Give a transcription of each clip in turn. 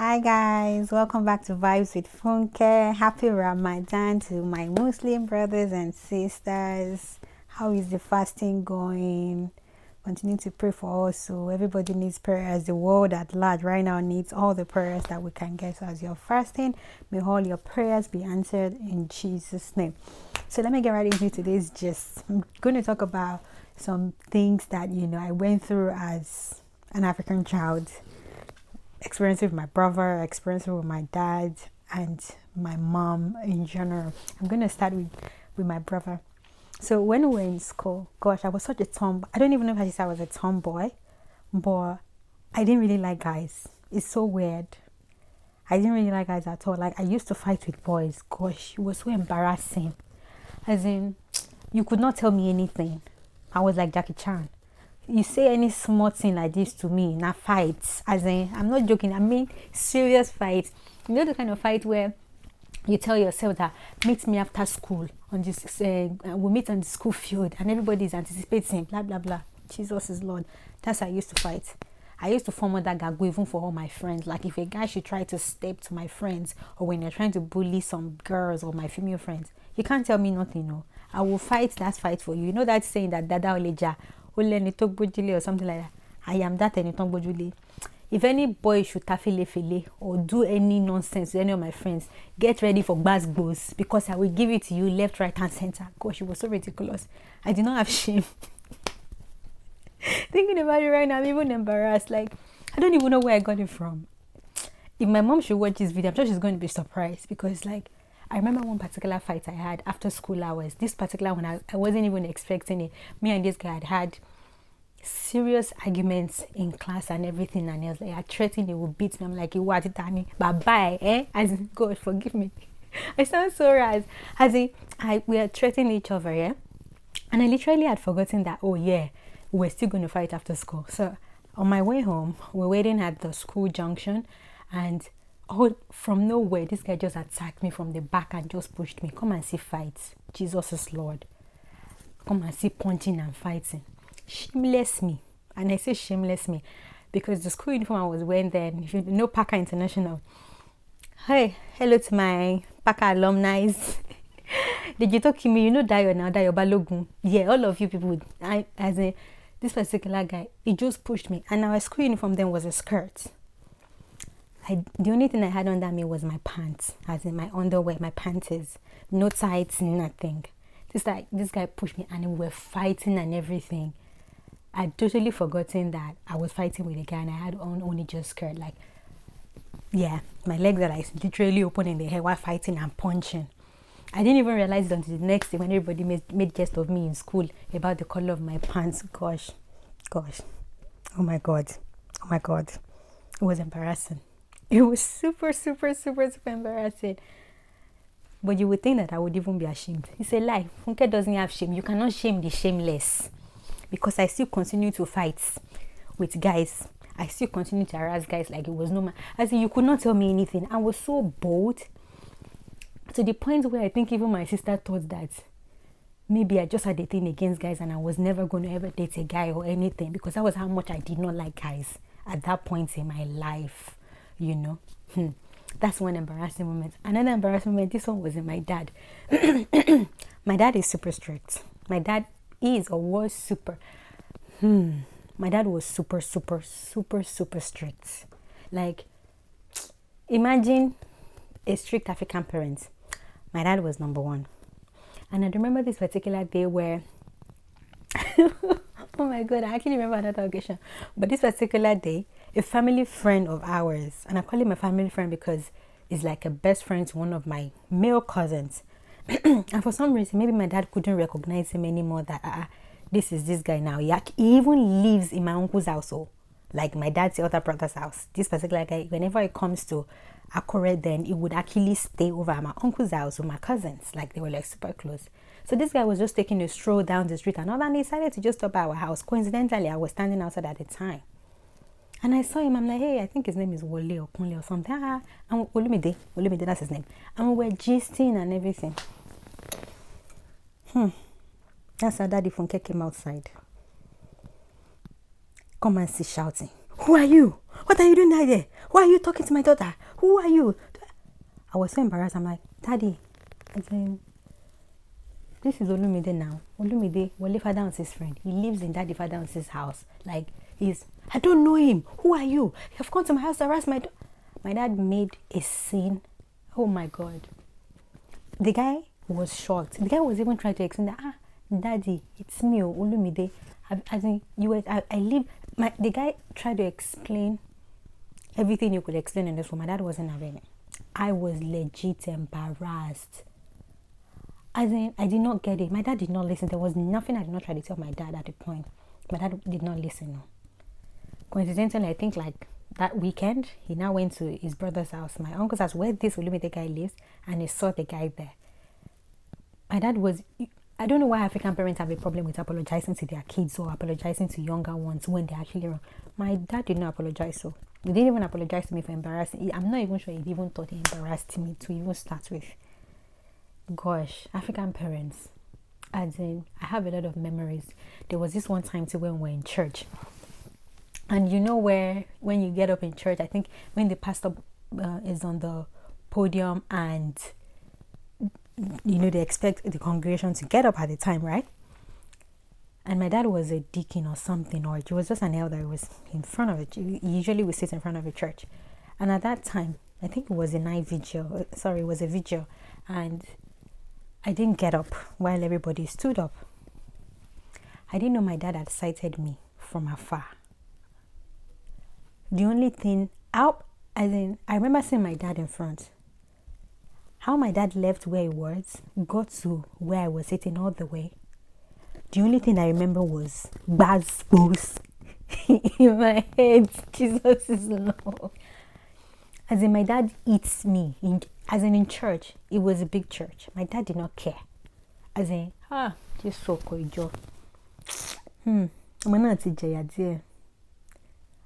Hi guys, welcome back to Vibes with Funke. Happy Ramadan to my Muslim brothers and sisters. How is the fasting going? Continue to pray for us. So everybody needs prayers. The world at large right now needs all the prayers that we can get. So as you're fasting, may all your prayers be answered in Jesus' name. So let me get right into today's gist. I'm going to talk about some things that I went through as an African child. Experience with my brother, experience with my dad, and my mom in general. I'm going to start with my brother. So when we were in school, gosh, I was such a tomboy. I don't even know if I should say I was a tomboy, but I didn't really like guys. It's so weird. I didn't really like guys at all. Like, I used to fight with boys. Gosh, it was so embarrassing. As in, you could not tell me anything. I was like Jackie Chan. You say any small thing like this to me, na fights. As in, I'm not joking. I mean, serious fights. You know the kind of fight where you tell yourself that meet me after school on this. We'll meet on the school field, and everybody is anticipating. Blah blah blah. Jesus is Lord. That's how I used to fight. I used to form that gago even for all my friends. Like if a guy should try to step to my friends, or when they're trying to bully some girls or my female friends, you can't tell me nothing. No, I will fight that fight for you. You know that saying that Dada Oleja or something like that. I am that any. If any boy should tafile or do any nonsense to any of my friends, get ready for gbas because I will give it to you left, right, and center. Gosh, it was so ridiculous. I did not have shame. Thinking about it right now, I'm even embarrassed. Like, I don't even know where I got it from. If my mom should watch this video, I'm sure she's going to be surprised because, like, I remember one particular fight I had after school hours. This particular one, I wasn't even expecting it. Me and this guy had serious arguments in class and everything, and he was like, I threatened he would beat me. I'm like, what it Danny? But bye, As in, God forgive me. I sound so right. As in, we are threatening each other, yeah? And I literally had forgotten that, oh yeah, we're still going to fight after school. So on my way home, we're waiting at the school junction, and from nowhere, this guy just attacked me from the back and just pushed me. Come and see fights. Jesus is Lord. Come and see punching and fighting. Shameless me. And I say shameless me because the school uniform I was wearing then, if you know Packer International. Hey, hello to my Packer alumni. Did you talk to me? You know Dayo now, Dayo Balogun. Yeah, all of you people. This particular guy, he just pushed me. And our school uniform then was a skirt. The only thing I had under me was my pants, as in my underwear, my panties, no tights, nothing. This guy pushed me, and we were fighting and everything. I'd totally forgotten that I was fighting with a guy, and I had only just skirt. Like, yeah, my legs are like literally open in the air while fighting and punching. I didn't even realize it until the next day when everybody made jest of me in school about the color of my pants. Gosh, oh my god, it was embarrassing. It was super embarrassing. But you would think that I would even be ashamed. It's a lie. Funke doesn't have shame. You cannot shame the shameless. Because I still continue to fight with guys. I still continue to harass guys like it was normal. As in, you could not tell me anything. I was so bold. To the point where I think even my sister thought that maybe I just had a thing against guys and I was never going to ever date a guy or anything. Because that was how much I did not like guys at that point in my life. That's one embarrassing moment. Another embarrassing moment, this one was in my dad. My dad is super strict. My dad is or was super. My dad was super strict. Like, imagine a strict African parent. My dad was number one. And I remember this particular day where oh my god, I actually remember another occasion. But this particular day, a family friend of ours, and I call him a family friend because he's like a best friend to one of my male cousins. And for some reason, maybe my dad couldn't recognize him anymore, that this is this guy now. He even lives in my uncle's house, like my dad's other brother's house. This particular guy, whenever it comes to Akure, then he would actually stay over at my uncle's house with my cousins. Like, they were like super close. So this guy was just taking a stroll down the street and all that, and he decided to just stop by our house. Coincidentally, I was standing outside at the time. And I saw him. I'm like, hey, I think his name is Wole or Kunle or something. And Olumide, that's his name. And we were gisting and everything. That's how Daddy Funke came outside. Come and see shouting. Who are you? What are you doing there? Why are you talking to my daughter? Who are you? I was so embarrassed. I'm like, Daddy, I said, this is Olumide now. Olumide, Wale Fadance's friend. He lives in Daddy Fadance's house. Like, I don't know him. Who are you? You have come to my house to harass my daughter. My dad made a scene. Oh my God. The guy was shocked. The guy was even trying to explain that, Daddy, it's me, Olumide. I live. The guy tried to explain everything you could explain in this room. My dad wasn't having it. I was legit embarrassed. I did not get it. My dad did not listen. There was nothing I did not try to tell my dad at the point. My dad did not listen. No. Coincidentally, I think like that weekend, he now went to his brother's house. My uncle's house, where this Olumide guy lives, and he saw the guy there. My dad was... I don't know why African parents have a problem with apologizing to their kids or apologizing to younger ones when they're actually wrong. My dad did not apologize, so he didn't even apologize to me for embarrassing. I'm not even sure he even thought he embarrassed me to even start with. Gosh, African parents. As in, I have a lot of memories. There was this one time too when we were in church. And you know where, when you get up in church, I think when the pastor is on the podium and... you know, they expect the congregation to get up at the time, right? And my dad was a deacon or something, or he was just an elder. He was in front of it. He usually would sit in front of a church. And at that time, I think it was a night vigil. Sorry, it was a vigil. And I didn't get up while everybody stood up. I didn't know my dad had sighted me from afar. The only thing, I remember seeing my dad in front. How my dad left where he was, got to where I was sitting all the way. The only thing I remember was Vybz in my head. Jesus is Lord. As in, my dad eats me. In church, it was a big church. My dad did not care. As in, just so cool.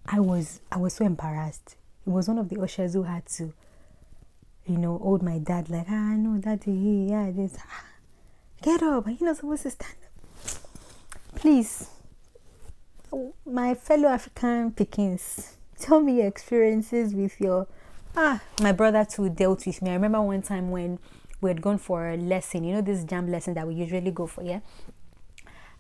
I was so embarrassed. It was one of the ushers who had to, you know, hold my dad like, no, Daddy, this. Get up, you're not supposed to stand up. Please, my fellow African pickings, tell me your experiences with your, my brother too dealt with me. I remember one time when we had gone for a lesson, you know, this jam lesson that we usually go for, yeah?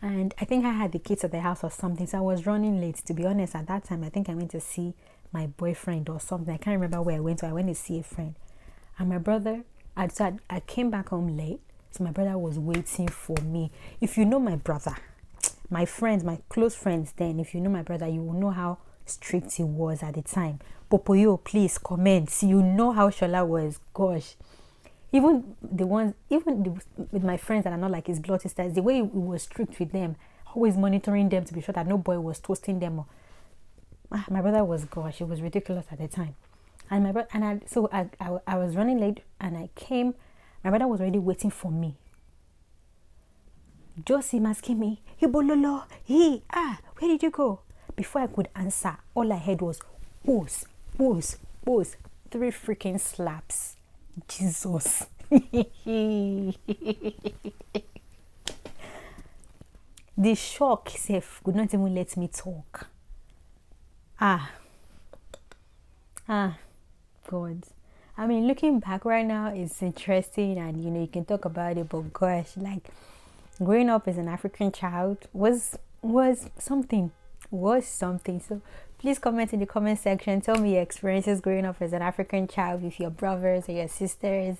And I think I had the kids at the house or something, so I was running late. To be honest, at that time, I think I went to see my boyfriend or something. I can't remember where I went to. I went to see a friend. And my brother, I came back home late, so my brother was waiting for me. If you know my brother, my friends, my close friends then, if you know my brother, you will know how strict he was at the time. Popoyo, please comment. You know how Shola was. Gosh. Even with my friends that are not like his blood sisters, the way he was strict with them, always monitoring them to be sure that no boy was toasting them. My brother was, gosh, it was ridiculous at the time. And my brother, I was running late, and I came. My brother was already waiting for me. Just him asking me, Ibololo, where did you go? Before I could answer, all I heard was, boos, 3 freaking slaps. Jesus. The shock self could not even let me talk. God. I mean, looking back right now, it's interesting, and you know, you can talk about it, but gosh, like growing up as an African child was something. So please comment in the comment section. Tell me your experiences growing up as an African child with your brothers or your sisters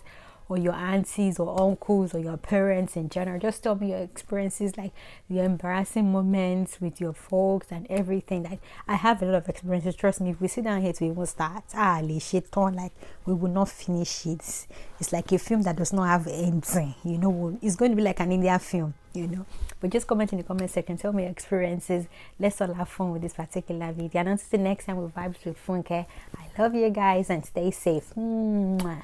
or your aunties or uncles or your parents in general. Just tell me your experiences, like your embarrassing moments with your folks and everything. Like, I have a lot of experiences. Trust me, if we sit down here to even start, like we will not finish it. It's like a film that does not have ending. You know, it's going to be like an Indian film, you know. But just comment in the comment section. Tell me your experiences. Let's all have fun with this particular video. And until the next time with Vybz with Funke, I love you guys and stay safe. Mwah.